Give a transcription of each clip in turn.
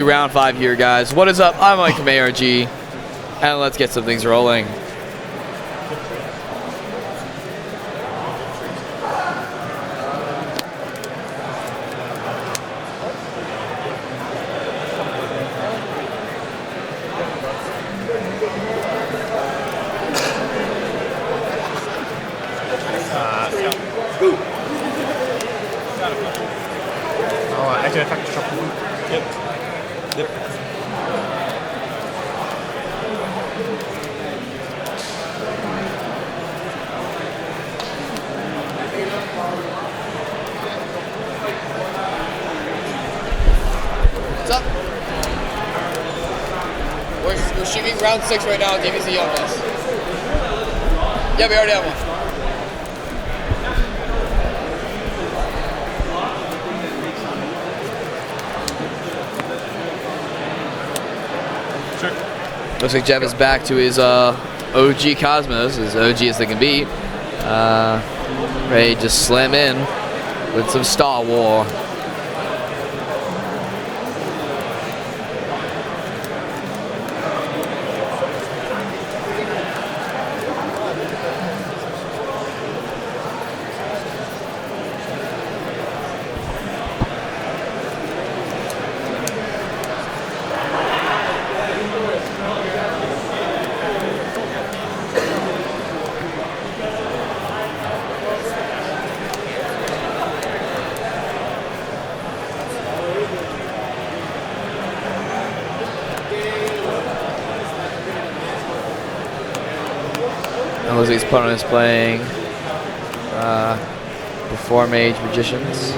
Round 5 here, guys. What is up? I'm Mike from ARG, and let's get some things rolling. Active attack to chop. Yep. What's up? We're shooting round 6 right now on DVZ on this. Yeah, we already have one. Looks like Jeff is back to his OG Cosmos, as OG as they can be. Ready to just slam in with some Star War. It looks like his opponent is playing Before Mage Magicians.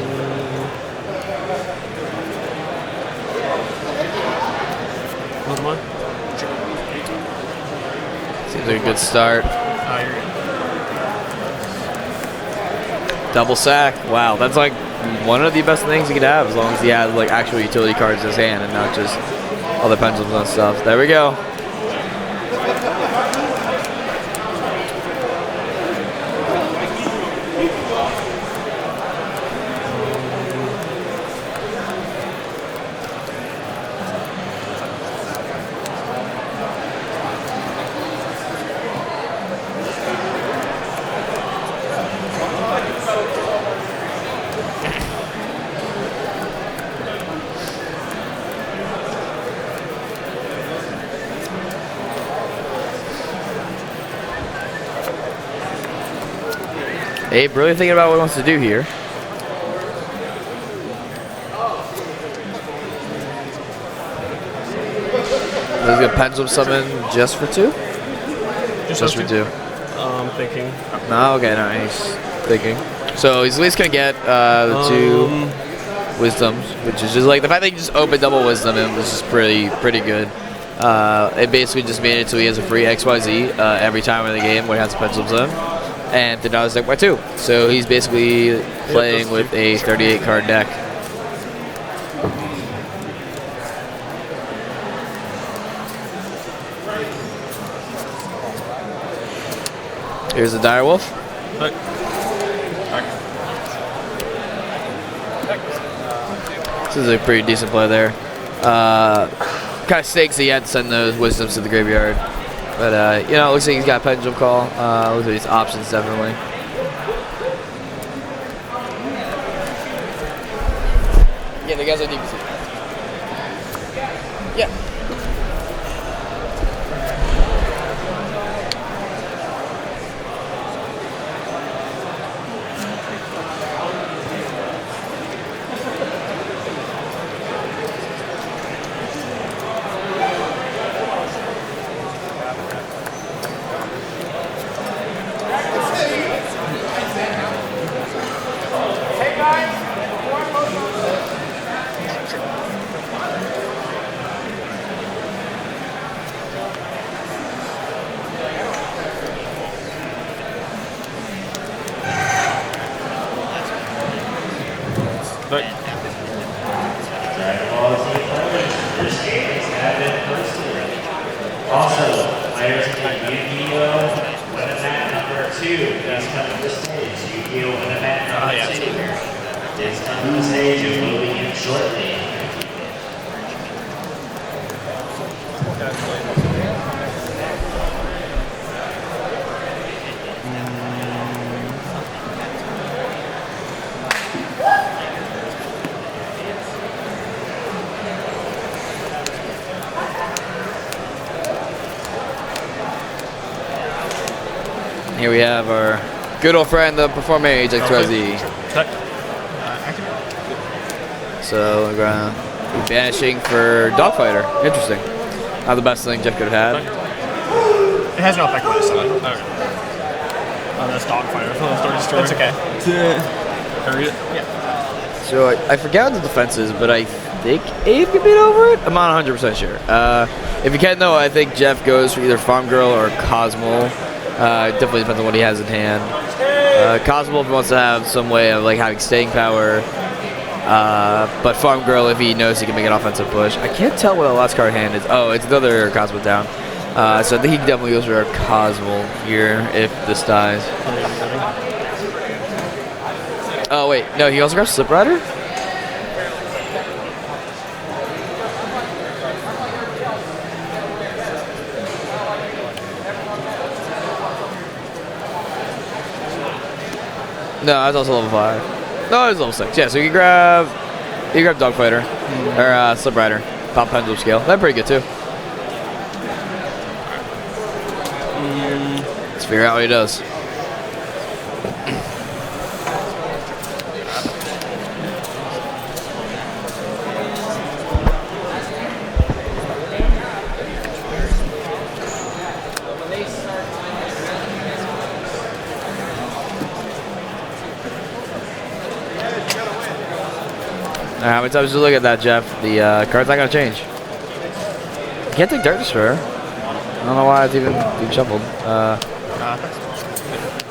Seems like a good start. Double sack. Wow, that's like one of the best things he could have, as long as he has like actual utility cards in his hand and not just other pendulums and stuff. There we go. Abe really thinking about what he wants to do here. He's going to pendulum summon just for 2? Just for 2. Thinking. No, okay, no, he's thinking. So he's at least going to get the 2 wisdoms, which is just like the fact that he just opened double wisdom and was just pretty good. It basically just made it so he has a free XYZ every time in the game where he has a pendulum zone. And did not his deck by 2. So he's basically playing with a 38 card deck. Here's the Direwolf. This is a pretty decent play there. Kind of stinks that he had to send those wisdoms to the graveyard. But, you know, it looks like he's got a pendulum call. Looks like his options, definitely. Yeah, the guys are DPC. Yeah. Here we have our good old friend, the performer Ajax Resi. So we're gonna be banishing for Dogfighter. Interesting. Not the best thing Jeff could have had. It has no effect on this side. Okay. Oh, that's Dogfighter. That's okay. Can I read it? Yeah. So I forget what the defense is, but I think Abe can beat over it? I'm not 100% sure. If you can't know, I think Jeff goes for either Farm Girl or Cosmo. Definitely depends on what he has in hand. Cosmo if he wants to have some way of like having staying power. But Farm Girl if he knows he can make an offensive push. I can't tell what the last card hand is. Oh, it's another Cosmo down. So I think he definitely goes for a Cosmo here if this dies. Oh wait, no, he also grabs Slip Rider? No, that's also level 5. No, it's level 6. Yeah, so you can grab Dogfighter or Slip Rider, Pop Pendulum Scale. That's pretty good too. Let's figure out what he does. How many times did you look at that, Jeff? The card's not going to change. You can't take Dark Destroyer. I don't know why it's even shuffled.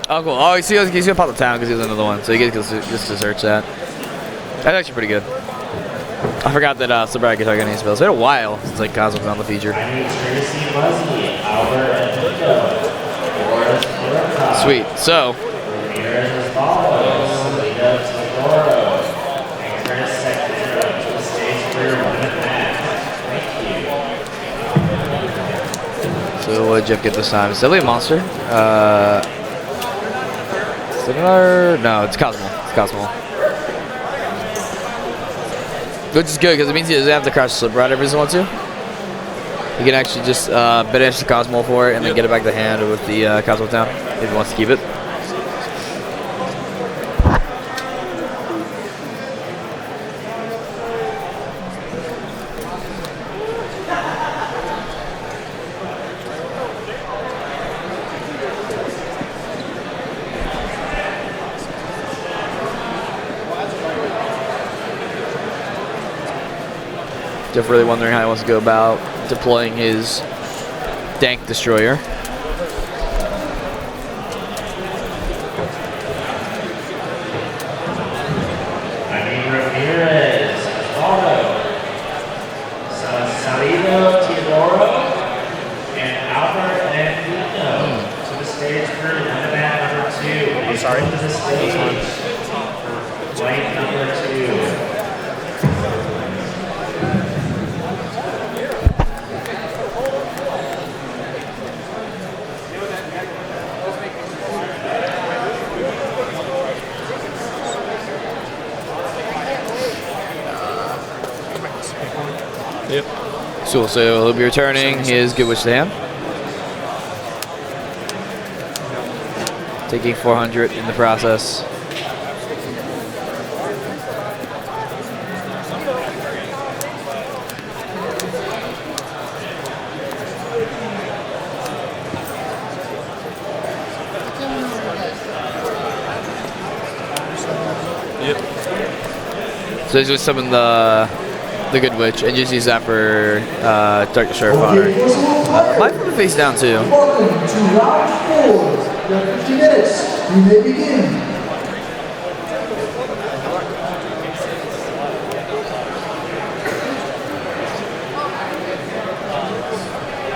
Oh, cool. Oh, he's going to pop the town because he has another one. So he gets to search that. That's actually pretty good. I forgot that Sabrak can target any spells. It's been a while since like Cosmos on the feature. Sweet. So. So what did Jeff get this time? Is that a monster? Is it another? No, it's Cosmo. It's Cosmo. Which is good because it means he doesn't have to crash the Slip Rider if he doesn't want to. He can actually just banish the Cosmo for it and then get it back to hand with the Cosmo down if he wants to keep it. Jeff really wondering how he wants to go about deploying his Dank Destroyer. I'm sorry. White number 2. Yep. So he'll be returning his Good Witch to hand. Taking 400 in the process. Yep. So he's going to summon the Good Witch and just use that for Dark Destroyer fodder. Might put the face down too. Welcome to round 4. You have 50 minutes. You may begin.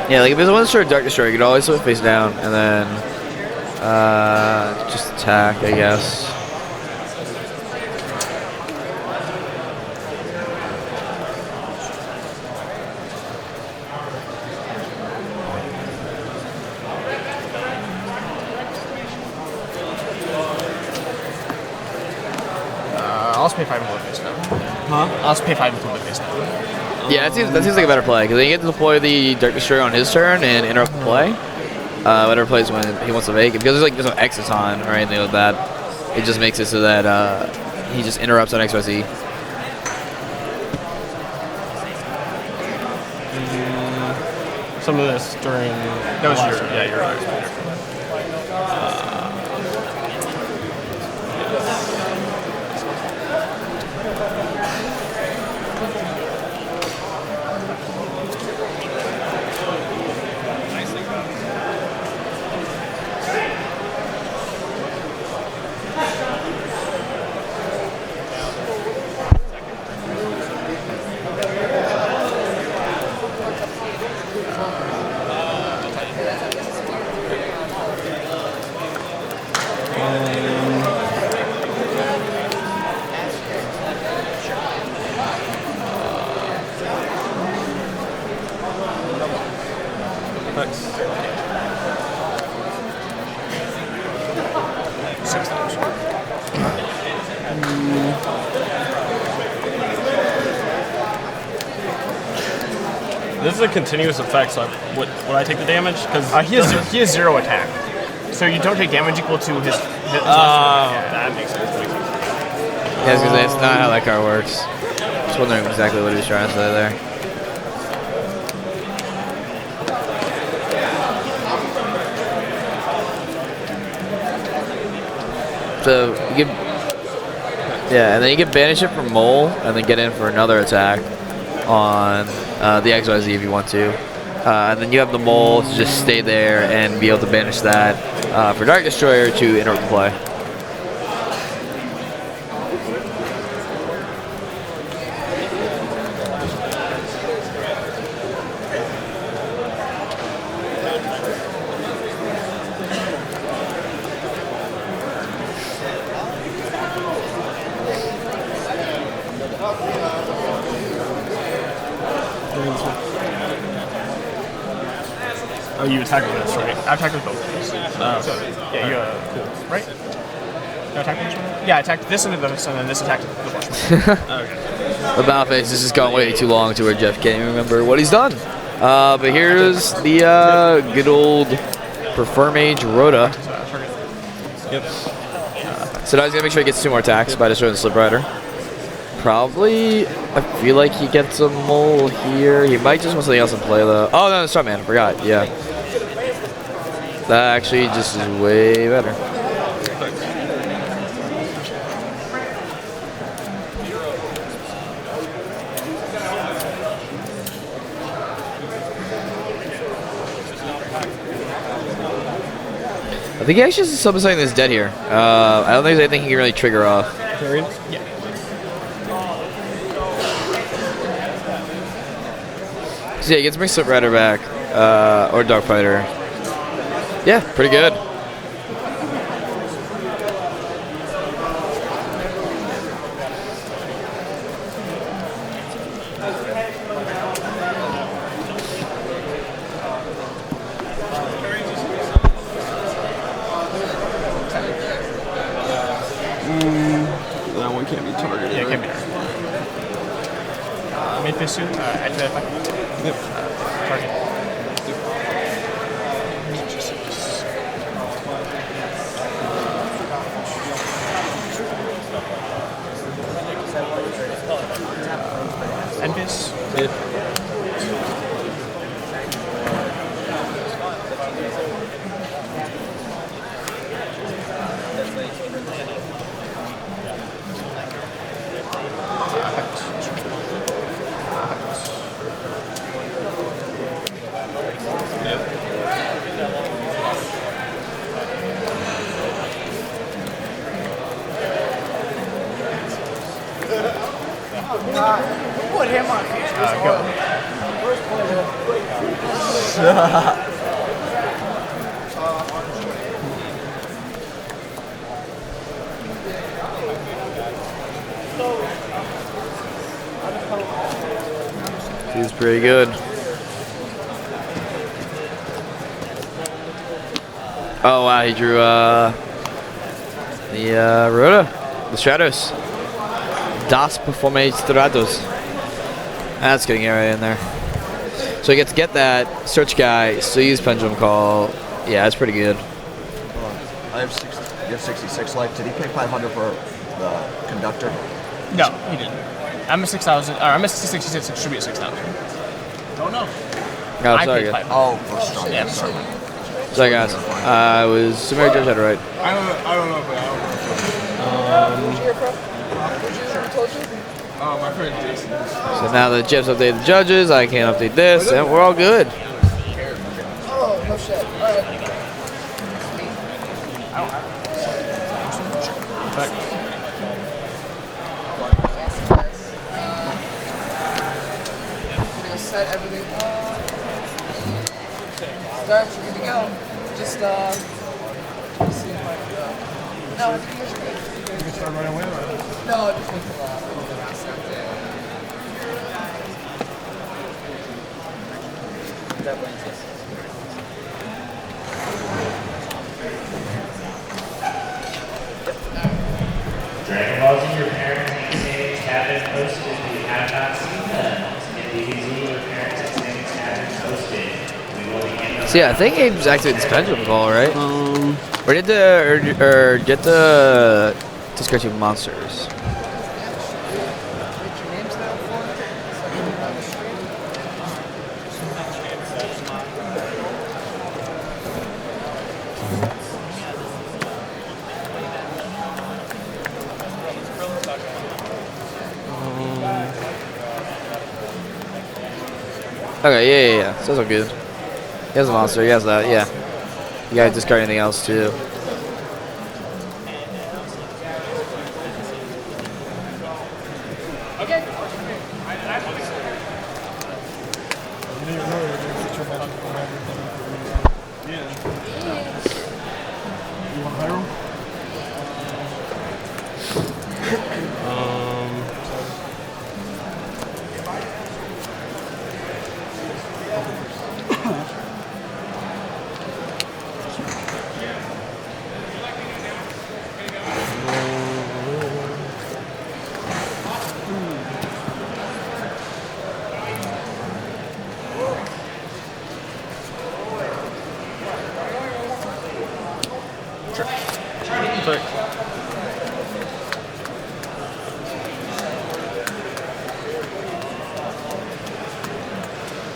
Yeah, like if it's one short Dark Destroyer, you could always put it face down and then just attack, I guess. pay 5 and flip face now. Huh? I'll just pay 5 and flip face now. Yeah, that seems like a better play because then you get to deploy the Dark Destroyer on his turn and interrupt the play. Whatever plays when he wants to make it because there's no X's on or anything like that. It just makes it so that he just interrupts on XYZ. Some of this during. That was your. Yeah, you're right. This is a continuous effect, so would I take the damage? Because he has 0 attack, so you don't take damage equal to his. Yeah, that makes sense. Yeah, because that's not how that card works. Just wondering exactly what he was trying to say there. So you get, and then you can banish it from Mole, and then get in for another attack on the XYZ if you want to. And then you have the Mole to just stay there and be able to banish that for Dark Destroyer to interrupt the play. Oh, you attack with this, right? I attacked with both of these. So, yeah, you cool, right? You attack with this one? Yeah, I attacked this and this, and then this attacked the flush one. Okay. The battle phase has just gone way too long to where Jeff can't even remember what he's done. But here's the good old Prefer Mage Rhoda. Yep. So now he's going to make sure he gets 2 more attacks by destroying the Slip Rider. Probably, I feel like he gets a Mole here. He might just want something else in play though. Oh no, sorry man, I forgot, yeah. That actually just is way better. I think he actually has something that's dead here. I don't think there's anything he can really trigger off. Yeah. So yeah, he gets to bring Slip Rider back, or Dark Fighter. Yeah, pretty good. That one can't be targeted. Yeah, it can be targeted. Mid fist suit, activate effect. Yep. Target. Endbiss. Yep. Put him on future. Go. He's pretty good. Oh wow, he drew the Rhoda, the Stratos. Das Performance Stratos. That's getting it right in there. So you get to get that search guy, still use Pendulum Call. Yeah, that's pretty good. I have 60, you have 66 life. Did he pay 500 for the conductor? No, he didn't. I'm a 6,000. Or I'm a 66. It should be a 6,000. Don't know. Oh, I sorry, paid guys. 500. Oh, for strong. Yeah, sorry. Sorry, guys. I was Samir Judge had it right. I don't know, but I don't know. My friend Jason. So now that Jeff's updated the judges, I can update this, and we're all good. Oh, no shit. All right. I'm gonna set everything up. Start, you're good to go. Just, let's see if I can go. No, I think you're good. You can start right away. Or? No, just wait till the last second. That wins us. Dragon Ball Z, your parents and savings have been posted. If you have not seen them, in DBZ, your parents and savings have been posted. We will be in So yeah, I think Abe's activated this Pendulum Call, right? Or did or get the discard monsters? Okay, yeah. So those are good. He has a monster, he has that, yeah. You gotta discard anything else too.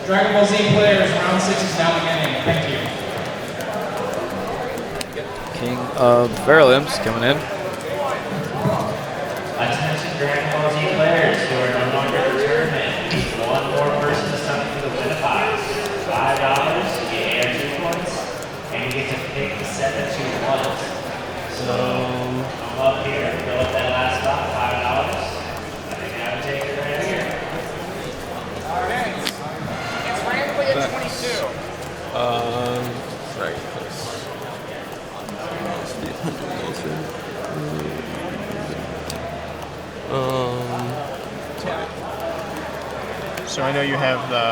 Dragon Ball Z players, round 6 is now beginning. Thank you. King of Feral Imps coming in. Attention Dragon Ball Z players who are no longer in the tournament. One more person is coming for the win prize. $5, you get air 2 points, and you get to pick the set that you want. So, come up here, fill up that last spot, $5. And you gotta take it right here. It's randomly at 22. Right. So I know you have the.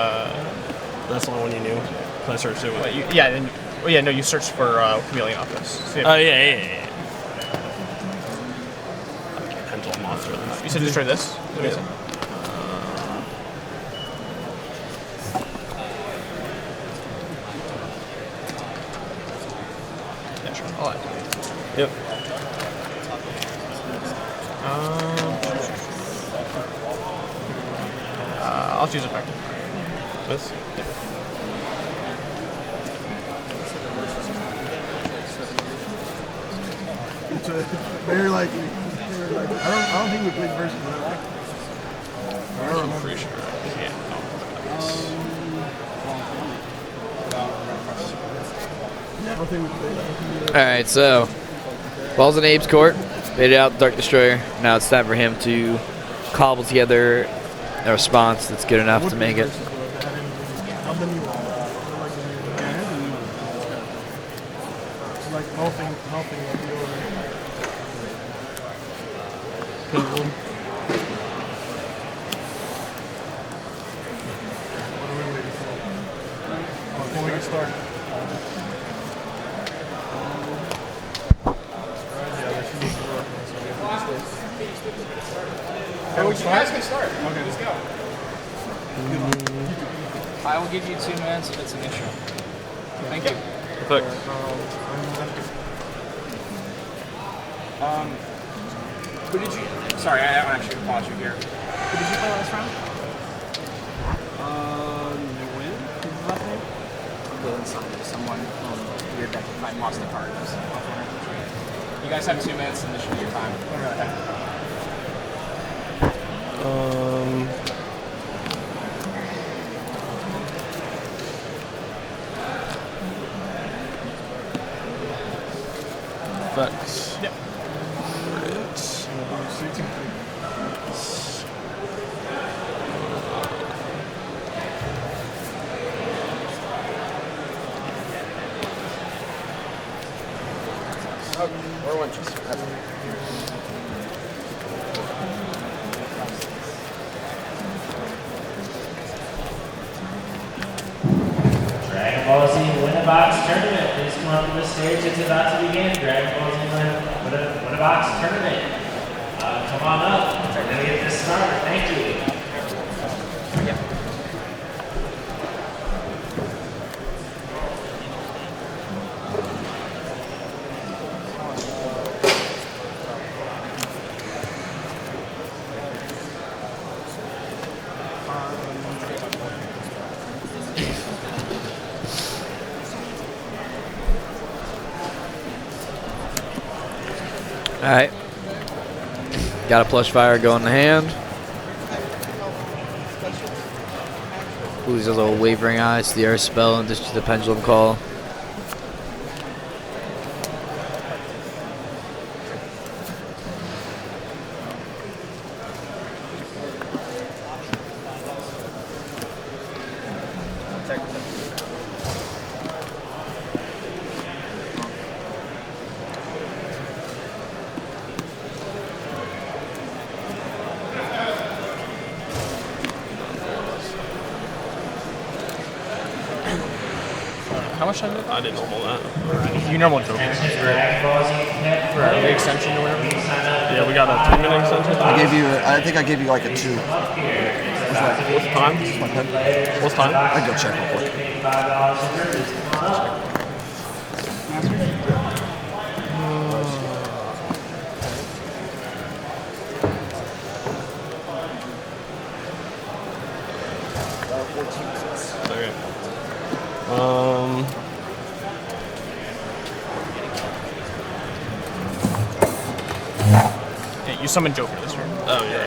That's the only one you knew. I searched it with. But you, yeah, then. Well, yeah, no, you searched for Chameleon Office. So you Oh, have- yeah. Pendulum monster. You said destroy this? What is it? Yeah, sure. I'll activate. Yep. I'll choose effective. This. Very likely. I don't think we played versus that. I'm pretty sure. Yeah. I don't think we played. Alright, so ball's in Abe's court. Made it out Dark Destroyer. Now it's time for him to cobble together a response that's good enough to make it. Like nothing. Pendulum. Before we get started. Yeah, there should be some work. You guys can start. Okay, let's go. I will give you 2 minutes if it's an issue. Thank you. Perfect. Who did you? Sorry, I don't actually pause you here. Who did you play last round? Someone weird that I lost the card. You guys have 2 minutes and this should be your time. Effects. Yep. Or Winchester. Dragon Ball Z Win-A-Box Tournament. Please come up to the stage. It's about to begin. Dragon Ball Z Win-A-Box Tournament. Come on up. We're going to get this started. Thank you. All right. Got a plush fire going in the hand. Ooh, he's a little wavering eyes, the air spell, and just the pendulum call. How much time did I didn't normal that. you normal joke? Dragon Ball Z Connect for The extension or whatever? Yeah, we got a 3-minute extension. I think I gave you like a 2. What's the time? What's time? I can go check real quick. Okay. Yeah, you summon Joker this turn. Oh yeah.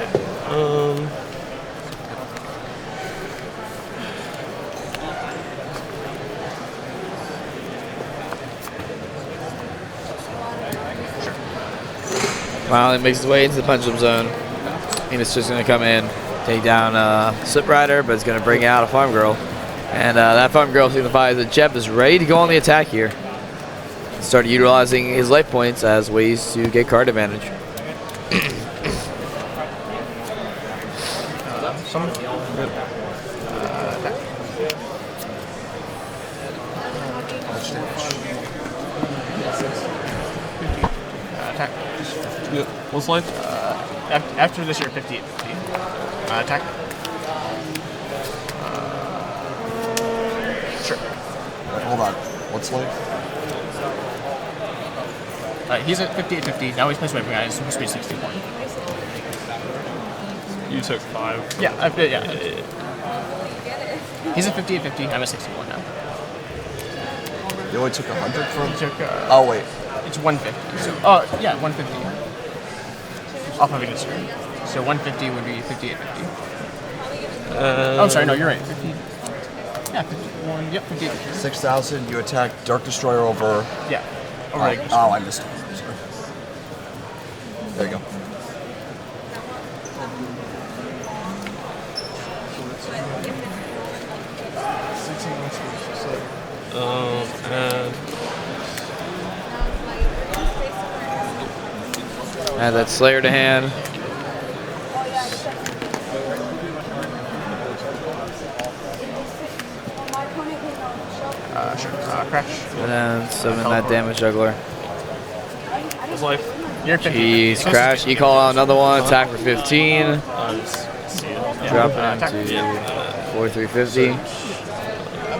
Finally makes his way into the pendulum zone. And it's just going to come in, take down Slip Rider, but it's going to bring out a Farm Girl. And that Farm Girl signifies that Jeb is ready to go on the attack here. Start utilizing his life points as ways to get card advantage. Summon. Attack. Yeah. What's life? After this, you're 58. Attack. Sure. Hold on. What's life? He's at 58-50. Now he's placed waving eyes. Supposed to be 61. You took 5. Yeah, yeah. He's at 58-50. I'm at 61 now. You only took 100 from. He took. Oh wait. It's 150. So, yeah, 150. Off of this turn. So 150 would be 58-50. Oh, sorry. No, you're right. 50. Yeah, 51. Yep, 58. 6,000. You attack Dark Destroyer over. Yeah. Over like this. Oh, I missed it. Sorry. There you go. Add that Slayer to hand. Sure. Crash. And then summon that damage juggler. What's life? You're at 50. Jeez, Crash. You call out another one, attack for 15. just see it. Dropping attack. into 4,350.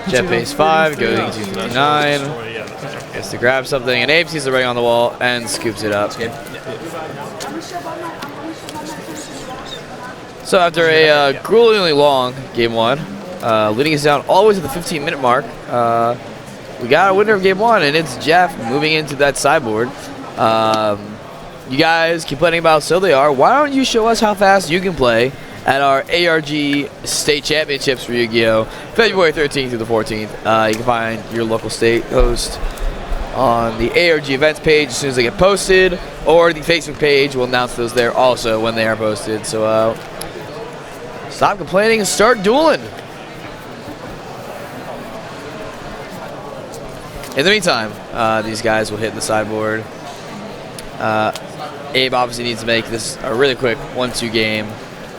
Jeff pays 5, going to 259. Gets to grab something, and Abe sees the ring on the wall and scoops it up. So after a gruelingly long game 1, leading us down all the way to the 15-minute mark, we got a winner of game 1, and it's Jeff moving into that sideboard. You guys complaining about so they are. Why don't you show us how fast you can play at our ARG State Championships for Yu-Gi-Oh! February 13th through the 14th. You can find your local state host on the ARG events page as soon as they get posted, or the Facebook page will announce those there also when they are posted. So stop complaining and start dueling. In the meantime, these guys will hit the sideboard. Abe obviously needs to make this a really quick 1-2 game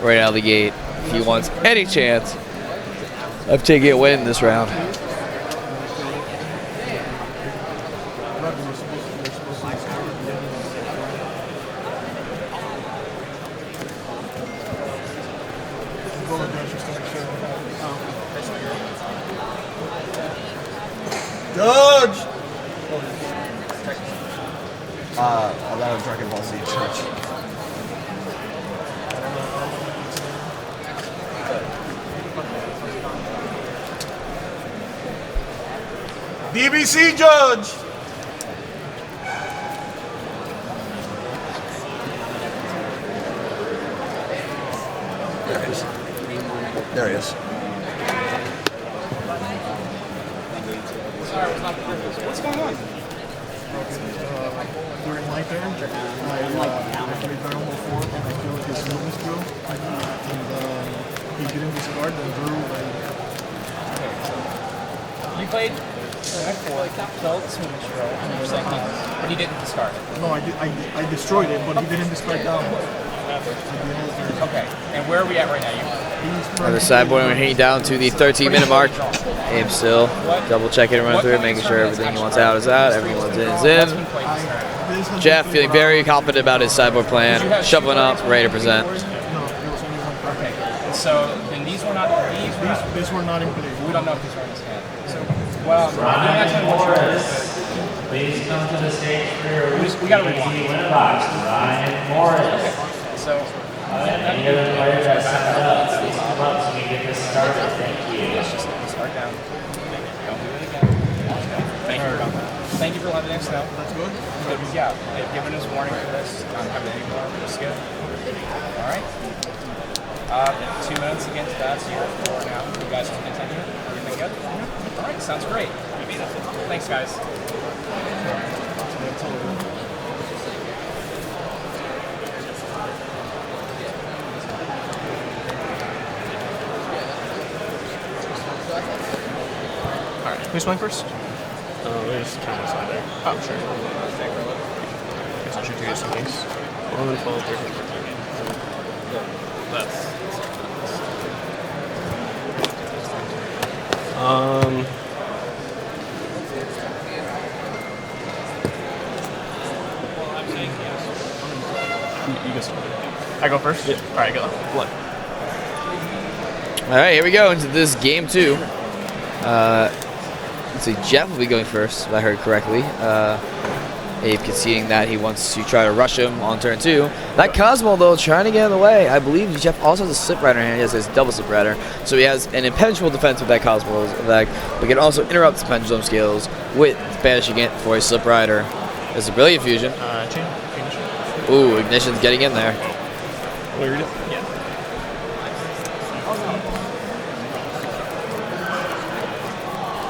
right out of the gate if he wants any chance of taking a win this round. Judge! I got a Dragon Ball Z church. DBC Judge! There he is. What's going on? During my turn, I played Dragon Ball 4 and I killed his Luminous Drill. And he didn't discard and drew You played killed Smooth Drill, and you're saying but he didn't discard it. No, I destroyed it, but he didn't discard down. Okay, and where are we at right now? On the sideboard, we're heading down to the 13-minute mark. Abe still double checking and run through it, making sure everything he wants out is out, everyone's in is in. Jeff feeling very confident about his sideboard plan, shoveling up, ready to present. No, there was only one card. Okay, so then these were not These were not in play. we don't know if these are in his hand. So, well, you don't have to tell me what yours is. Please come to the stage for your We gotta rewind. Winnabox, Ryan Morris. So, Any other players that signed up, please come up so we get this started. Thank you. let's just start down. Don't do it again. Thank you for letting us know. That's good. Yeah, they've given us warning for this. Not having any more. We're good. All right. 2 minutes against that, so you're at 4 now. You guys can continue. Everything good? All right, sounds great. Thanks, guys. All right, who's playing first? There's countless out there. Oh, sure. Guess I should do some things. 11, 12, 13, 14. That's. You guys. I go first? Yeah. All right, go. Blood. All right, here we go into this game 2. Let's see, Jeff will be going first, if I heard correctly. Abe conceding that he wants to try to rush him on turn 2. That Cosmo, though, trying to get in the way. I believe Jeff also has a Slip Rider in hand. He has his double Slip Rider. So he has an impenetrable defense with that Cosmo effect, but can also interrupt his Pendulum skills with banishing it for a Slip Rider. There's a Brilliant Fusion. Chain. Ooh, Ignition's getting in there. What are you doing? Yeah.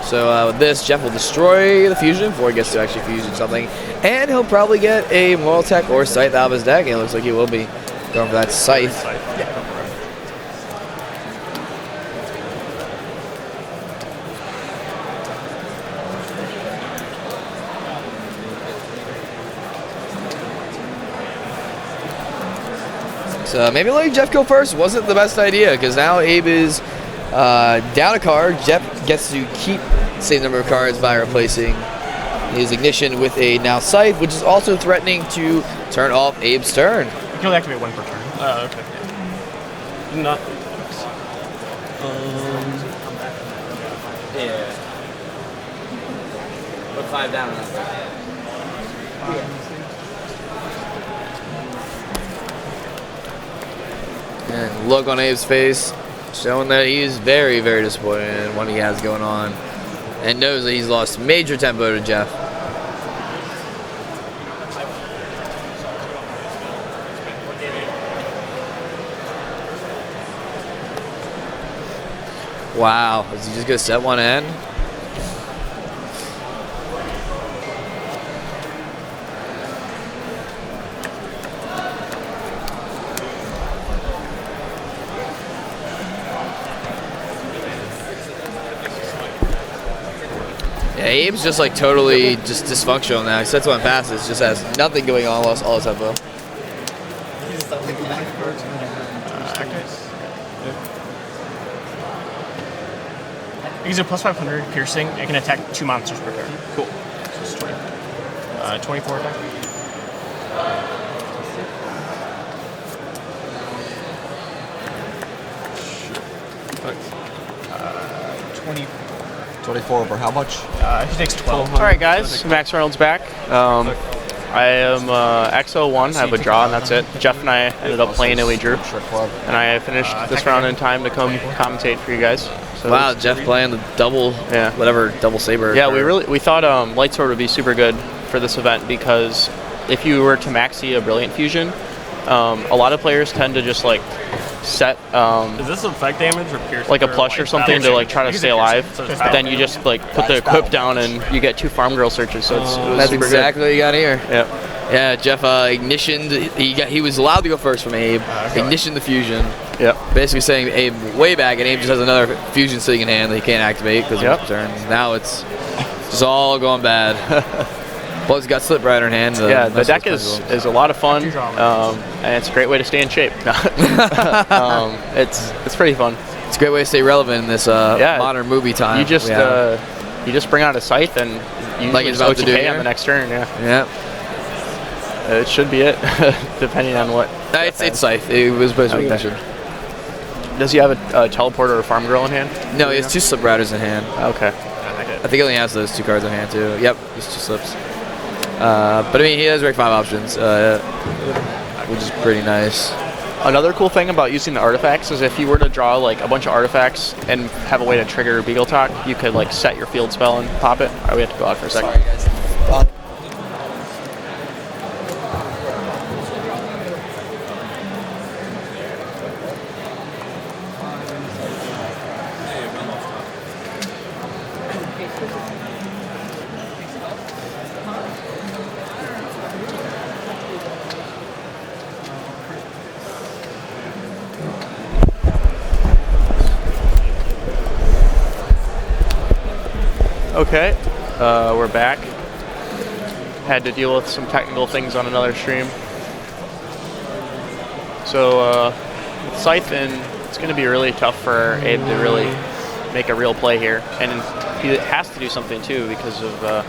So with this, Jeff will destroy the fusion before he gets to actually fusion something. And he'll probably get a Moral Tech or Scythe out of his deck. And it looks like he will be going for that Scythe. So maybe letting Jeff go first wasn't the best idea, because now Abe is down a card. Jeff gets to keep the same number of cards by replacing his Ignition with a now Scythe, which is also threatening to turn off Abe's turn. You can only activate one per turn. Oh, okay. Not. Yeah. Put 5 down. And look on Abe's face, showing that he is very, very disappointed in what he has going on, and knows that he's lost major tempo to Jeff. Wow, is he just gonna set one in? Yeah, Abe's just like totally just dysfunctional now. He sets one passes, just has nothing going on, lost all his tempo. He's a plus 500 piercing. It can attack 2 monsters per turn. Cool. So it's 20. 24 attack. Thanks. 24 over how much? He takes 12. All right, guys. Max Reynolds back. I am XO1. I have a draw, and that's it. Jeff and I ended up playing, and we drew. And I finished this round in time to come commentate for you guys. So Wow, Jeff playing the double, double saber. Yeah, we thought Lightsword would be super good for this event because if you were to maxi a Brilliant Fusion, a lot of players tend to just like set Is this effect damage or piercing? like a plush or something to like try to stay alive. Then you just like put the equip down and you get 2 farm girl searches. So it was That's super exactly what you got here. good. Yeah, Jeff ignitioned. He was allowed to go first from Abe. Ignitioned the fusion. Yep. Basically saying Abe way back, and Abe just has another fusion sitting in hand that he can't activate because of his turns. Now it's just all going bad. Plus, he's got Slip Rider in hand. Yeah, the deck is a lot of fun, and it's a great way to stay in shape. It's pretty fun. It's a great way to stay relevant in this modern movie time. You just bring out a Scythe and you like it's about to do on the next turn. Yeah. It should be it, depending on what. It's Scythe. It was supposed to be mentioned. Does he have a teleporter or a farm girl in hand? No, he has 2 Slip Riders in hand. Okay. I think he only has those 2 cards in hand too. Yep, just 2 slips. But I mean, he has very 5 options, which is pretty nice. Another cool thing about using the artifacts is if you were to draw like a bunch of artifacts and have a way to trigger Beagle Talk, you could like set your field spell and pop it. All right, we have to go out for a second. Sorry, guys. Okay, we're back. Had to deal with some technical things on another stream. So with Scythe in, it's going to be really tough for Abe to really make a real play here. And he has to do something too because of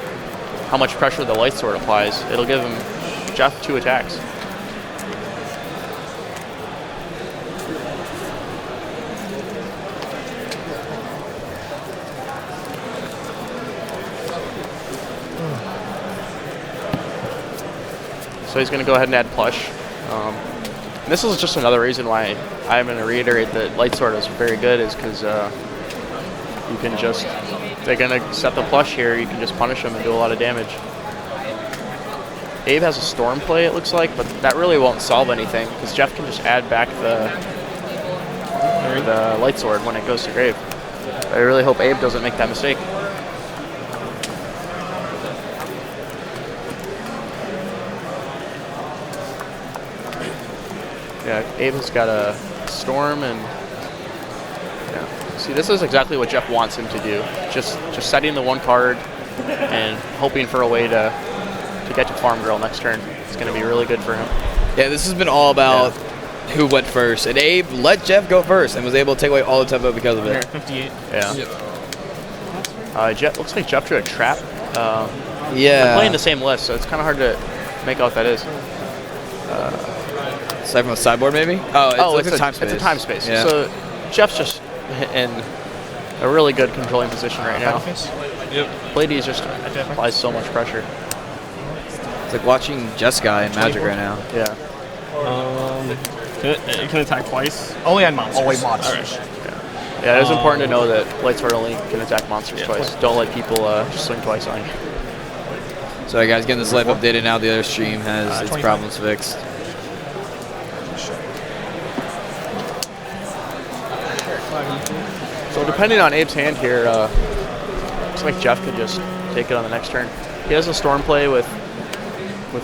how much pressure the Lightsword applies. It'll give him Jeff 2 attacks. So he's going to go ahead and add plush. This is just another reason why I'm going to reiterate that Lightsword is very good is because you can just, they're going to set the plush here, you can just punish them and do a lot of damage. Abe has a Storm play, it looks like, but that really won't solve anything because Jeff can just add back the Lightsword when it goes to grave. I really hope Abe doesn't make that mistake. Yeah, Abe's got a Storm and see, this is exactly what Jeff wants him to do. Just setting the 1 card and hoping for a way to get to Farm Girl next turn. It's going to be really good for him. Yeah, this has been all about who went first, and Abe let Jeff go first and was able to take away all the tempo because of it. 58. Yeah. Jeff looks like Jeff drew a trap. I'm Yeah. playing the same list, so it's kind of hard to make out what that is. Aside from a sideboard, maybe? Oh, it's a time space. It's a time space. Yeah. So Jeff's just in a really good controlling position right now. Yep. Ladies just applies so much pressure. It's like watching Jeskai in Magic right now. Yeah. It can attack twice. Only on monsters. Only monsters. Yeah, it is important to know that Lightsword only can attack monsters twice. Don't let people just swing twice on you. So, guys, getting this life updated now. The other stream has its problems fixed. So depending on Abe's hand here, looks like Jeff could just take it on the next turn. He has a storm play with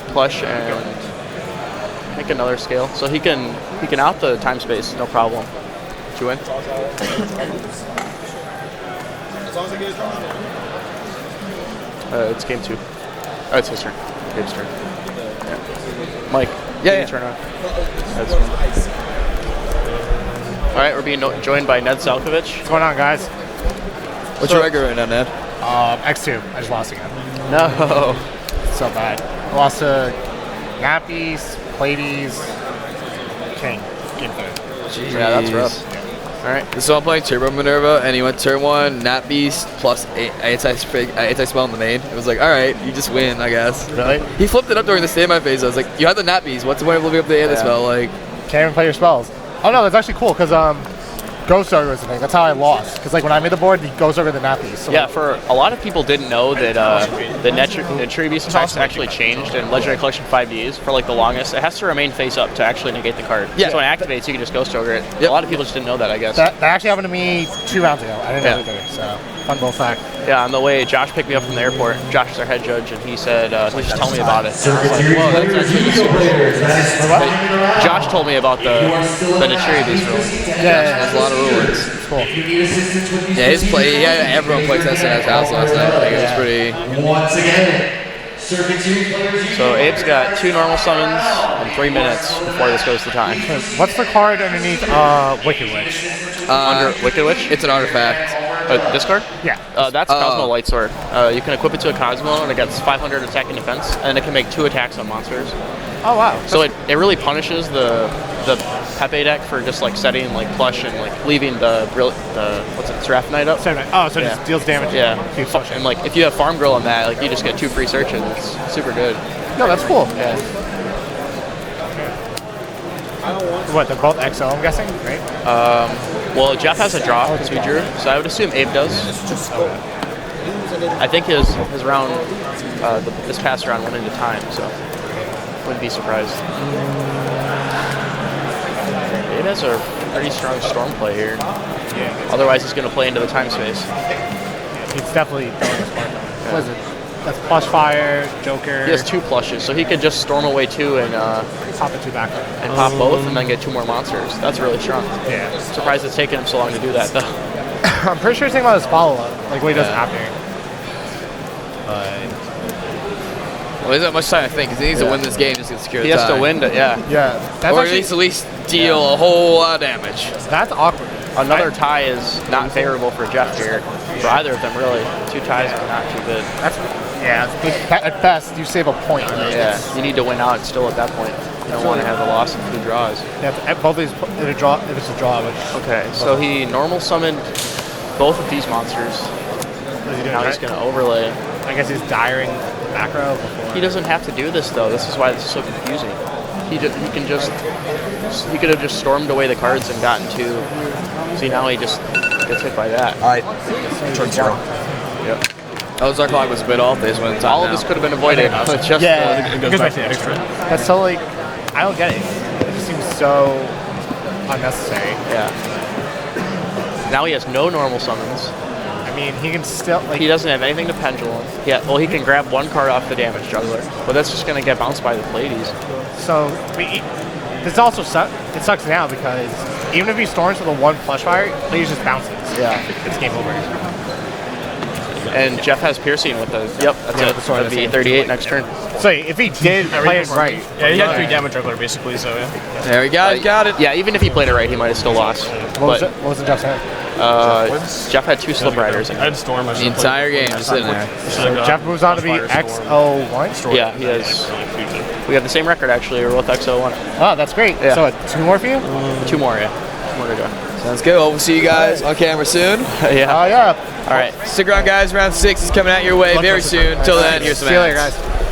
plush and I think another scale, so he can out the time space, no problem. Did you win? As long as I get it drawn. It's game 2. Oh, it's his turn. Gabe's turn. Yeah. Mike. Yeah. Turn on. That's fine. All right, we're being joined by Ned Salkovich. What's going on, guys? What's your record right now, Ned? X2. I just lost again. No. So bad. I lost to Nappies, Pleiades, King. Game 3. Yeah, that's rough. All right. So I'm playing Turbo Minerva, and he went turn 1, Nat Beast, plus anti-spell in the main. It was like, all right, you just win, I guess. Really? He flipped it up during the standby phase. I was like, you had the Nat Beast. What's the point of flipping up the anti-spell? Like, Can't even play your spells. Oh no, that's actually cool because Ghost Ogre was the thing. That's how I lost. Because like when I made the board, the Ghost Ogre the Nappies. So Yeah, for a lot of people didn't know that the Netry Beast attacks actually changed in Legendary Collection 5Ds for like the longest. It has to remain face up to actually negate the card. Yeah. So when it activates, you can just Ghost Ogre it. Yep. A lot of people just didn't know that, I guess. that actually happened to me 2 rounds ago. I didn't know either. So fun little fact. Yeah, on the way, Josh picked me up from the airport. Josh is our head judge, and he said, please just tell me about it. And I was like, whoa, that's actually super. Josh told me about the Netry Beast ruling. Yeah, there's a lot of rulings. cool. Yeah, his play, he had everyone play testing at his house last night. I think it was pretty. Once again, Circuit 2 players. So Abe's got 2 normal summons in 3 minutes before this goes to time. What's the card underneath Wicked Witch? Uh, Under Wicked Witch? It's an artifact. This card? Yeah. That's Cosmo Lightsword. You can equip it to a Cosmo, and it gets 500 attack and defense, and it can make 2 attacks on monsters. Oh wow. So it really punishes the Pepe deck for just like setting like plush and like leaving the what's it, Seraphonite up. Oh, so it just deals damage. Yeah. Keep pushing. And like if you have Farm Girl on that, like you just get 2 free searches. It's super good. No, that's cool. Yeah. What? They're both XO, I'm guessing, right? Well, Jeff has a draw because we drew, so I would assume Abe does. I think his round, this past round went into time, so wouldn't be surprised. Abe has a pretty strong storm play here. Yeah. Otherwise, he's going to play into the time space. He's definitely throwing his card. What is it? That's Plush Fire, Joker. He has 2 plushes, so he could just storm away 2 and Pop the 2 back. and pop both, and then get 2 more monsters. That's really strong. Yeah. Surprised it's taken him so long to do that, though. I'm pretty sure he's thinking about his follow-up, like what he does after. Well, he doesn't have much time, I think, because he needs to win this game just to secure He the has tie. to win it, yeah. Yeah. That's Or actually, at least deal a whole lot of damage. that's awkward. Another tie is not favorable for Jeff here. For either of them, really. 2 ties are not too good. At best, you save a point. Yeah, you need to win out still at that point. You don't want to have a loss in 2 draws. Yeah, both of these, if it's a draw, which Okay, so he normal summoned both of these monsters. what is he doing? Now he's going to overlay. I guess he's diring macro before. He doesn't have to do this though. This is why this is so confusing. He could have just stormed away the cards and gotten 2. See, now he just gets hit by that. All right, turn 0. Yep. Oh, our clock was a bit off. They just went in time All of now. this could have been avoided. With just it goes back to extra. That's so like, I don't get it. It just seems so unnecessary. yeah. Now he has no normal summons. I mean, he can still like. He doesn't have anything to pendulum. Yeah, well, he can grab 1 card off the damage juggler, but that's just going to get bounced by the Pleiades. So this also sucks. It sucks now because even if he storms with a 1 Plush Fire, he just bounces. Yeah. It's game over. And Jeff has piercing with the. Yep, that's it. That'd be 38 next turn. So if he did play it right, Yeah, he had 3 damage juggler basically, so yeah. There we go. Got it. Yeah, even if he played it right, he might have still lost. what was the Jeff's hand? Jeff had 2 slip riders. I had Storm. The entire game just sitting there. Jeff moves on to be XO1. Yeah, he has. We got the same record actually. We're both XO1. Oh, that's great. Yeah. So 2 more for you? 2 more, yeah. 2 more to go. Sounds good. Well, we'll see you guys on camera soon. Yeah. Oh, yeah. All right. Stick around, guys. Round 6 is coming out your way very soon. Until then, here's some See you later, ads. guys.